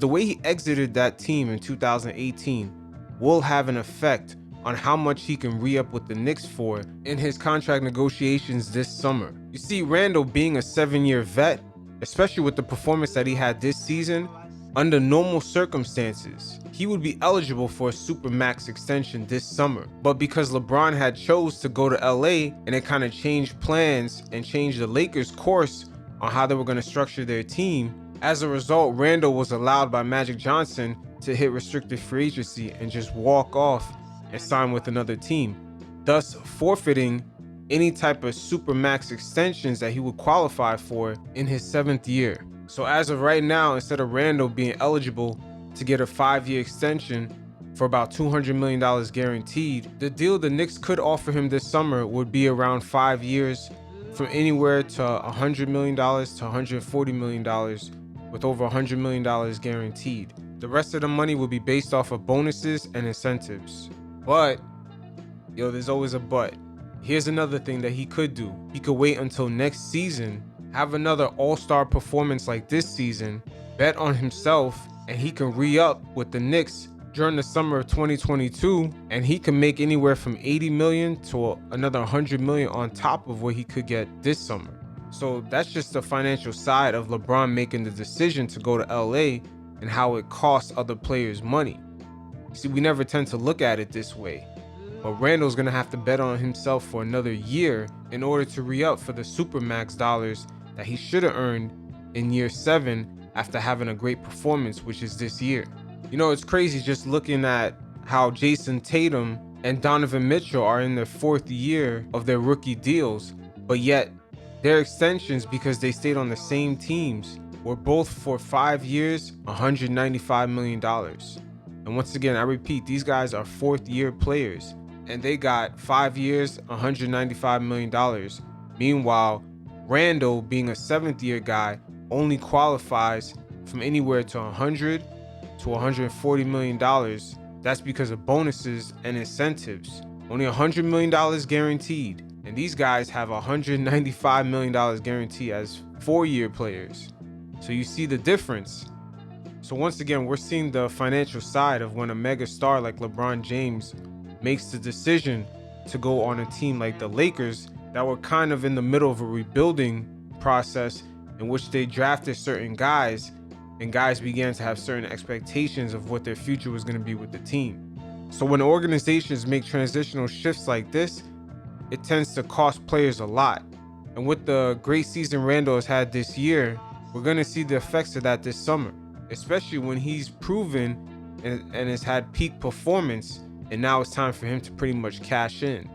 The way he exited that team in 2018 will have an effect on how much he can re-up with the Knicks for in his contract negotiations this summer. You see, Randle being a 7-year vet, especially with the performance that he had this season, under normal circumstances, he would be eligible for a supermax extension this summer. But because LeBron had chose to go to LA and it kind of changed plans and changed the Lakers' course on how they were going to structure their team, as a result, Randle was allowed by Magic Johnson to hit restricted free agency and just walk off and sign with another team, thus forfeiting any type of supermax extensions that he would qualify for in his 7th year. So as of right now, instead of Randle being eligible to get a 5-year extension for about $200 million guaranteed, the deal the Knicks could offer him this summer would be around 5 years, from anywhere to $100 million to $140 million, with over $100 million guaranteed. The rest of the money will be based off of bonuses and incentives. But, there's always a but. Here's another thing that he could do. He could wait until next season, have another all-star performance like this season, bet on himself, and he can re-up with the Knicks during the summer of 2022, and he can make anywhere from $80 million to another $100 million on top of what he could get this summer. So that's just the financial side of LeBron making the decision to go to LA and how it costs other players money. See, we never tend to look at it this way, but Randle's gonna have to bet on himself for another year in order to re-up for the supermax dollars that he should have earned in year 7 after having a great performance, which is this year. It's crazy just looking at how Jason Tatum and Donovan Mitchell are in their 4th year of their rookie deals, but yet their extensions, because they stayed on the same teams, were both for 5 years, $195 million. And once again, I repeat, these guys are 4th year players, and they got 5 years, $195 million. Meanwhile, Randle, being a 7th year guy, only qualifies from anywhere to $100 to $140 million. That's because of bonuses and incentives. Only $100 million guaranteed. And these guys have $195 million guaranteed as 4-year players. So you see the difference. So once again, we're seeing the financial side of when a mega star like LeBron James makes the decision to go on a team like the Lakers that were kind of in the middle of a rebuilding process in which they drafted certain guys, and guys began to have certain expectations of what their future was going to be with the team. So when organizations make transitional shifts like this, it tends to cost players a lot. And with the great season Randle has had this year, we're going to see the effects of that this summer, especially when he's proven and has had peak performance, and now it's time for him to pretty much cash in.